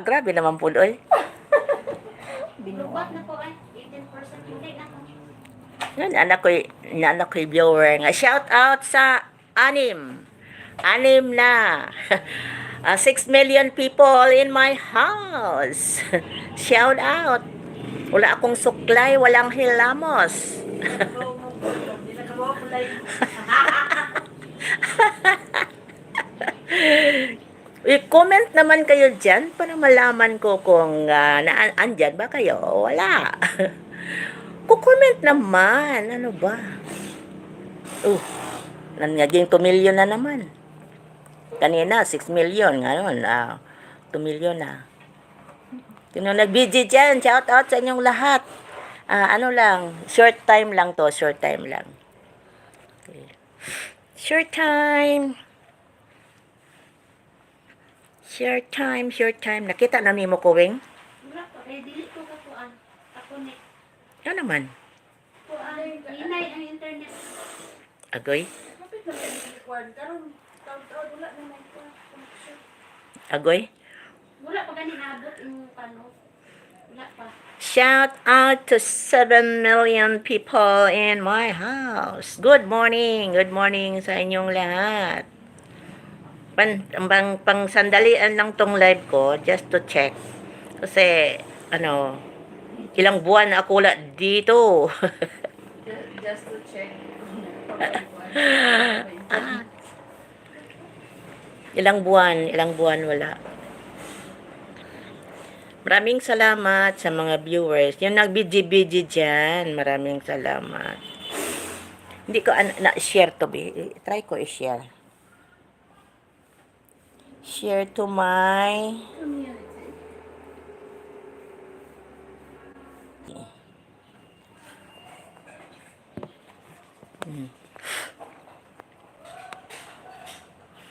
Grabe naman po, oy. Lubat na po ay 18% hindi na po. Yan, anak ko'y viewer nga. Shout out sa anim. Anim na. 6 million people in my house. Shout out. Wala akong suklay, walang hilamos. I-comment naman kayo dyan para malaman ko kung andyan ba kayo o wala. Kukomment naman. Ano ba? Naging 2 million na naman. Kanina, 6 million. Ngayon, 2 million na. Sino nag-BG dyan? Shout out sa inyong lahat. Ano lang, short time lang to. Short time lang. Okay. Short time. Short time, short time. Nakita na ni mo ko, Weng? Wala po, dili ko ka po ang connect. Ano naman? Po ang inay ang internet. Agoy? Kapit na record karon taon-taon wala na may connection. Agoy? Wala pa gani naabot yung pano. Wala pa. Shout out to 7 million people in my house. Good morning. Good morning sa inyong lahat. Pang sandalian lang tong live ko just to check. Kasi, ilang buwan na ako wala dito. Just to check. Ilang buwan wala. Maraming salamat sa mga viewers. Yung nag-BG dyan, maraming salamat. Hindi ko na-share to be. Try ko i-share. Share to my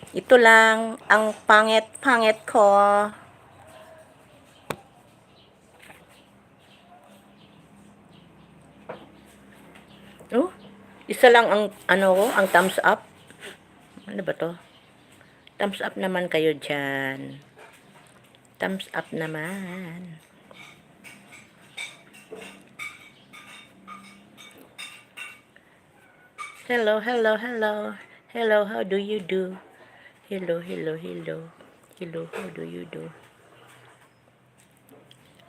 Ito lang ang pangit-pangit ko. Isa lang ang ang thumbs up. Ano ba to? Thumbs up naman kayo dyan. Thumbs up naman. Hello, hello, hello. Hello, how do you do? Hello, hello, hello. Hello, how do you do?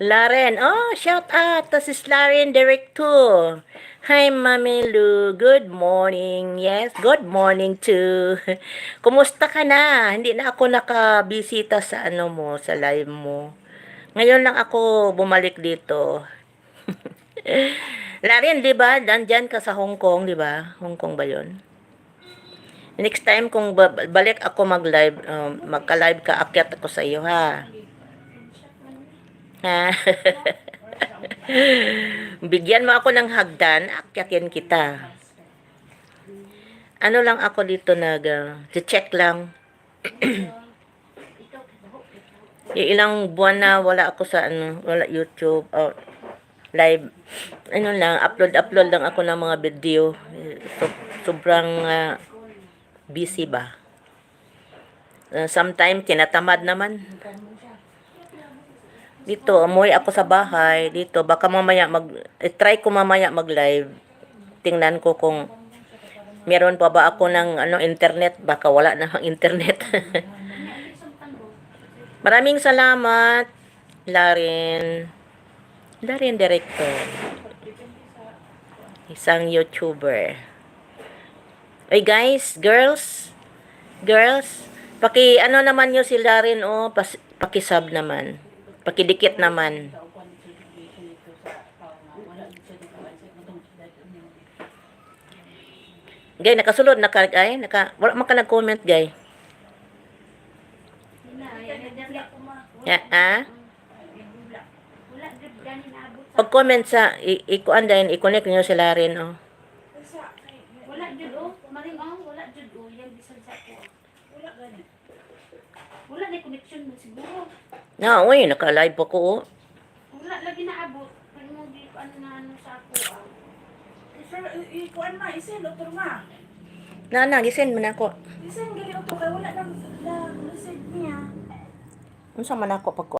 Laren. Oh, shout out. This is Laren Direct 2. Hi, Mami Lu. Good morning. Yes, good morning too. Kumusta ka na? Hindi na ako nakabisita sa sa live mo. Ngayon lang ako bumalik dito. Laren, di ba? Nandyan ka sa Hong Kong, di ba? Hong Kong ba yun? Next time kung balik ako mag-live, magka-live ka, akyat ako sa iyo, ha? Bigyan mo ako ng hagdan, akyatin kita. Ano lang ako dito check lang. Ilang buwan na wala ako sa wala YouTube or live. Upload lang ako ng mga video. Sobrang busy ba. Sometimes tinatamad naman. Dito, umuwi ako sa bahay. Dito, baka mamaya try ko mamaya mag-live. Tingnan ko kung meron pa ba ako ng internet. Baka wala na ang internet. Maraming salamat, Laren Director. Isang YouTuber. Oy guys, girls, naman nyo si Laren, paki-sub naman. Pakidikit naman. Gay, nakasulod wala man ka nag-comment, gay. Pag-comment sa ikuan din, i-connect niyo sila rin, Wala jud maring wala jud yan bisan sa ko. Wala gani. Wala na connection mo siguro. Uy, naka-live ako, Wala lagi naabot. Kung mo di sa ako. Ikuan ma, isend doktor ma. Gisend mo na ako. Isend gali doktor kay wala nang receipt niya. Unsa man ako pag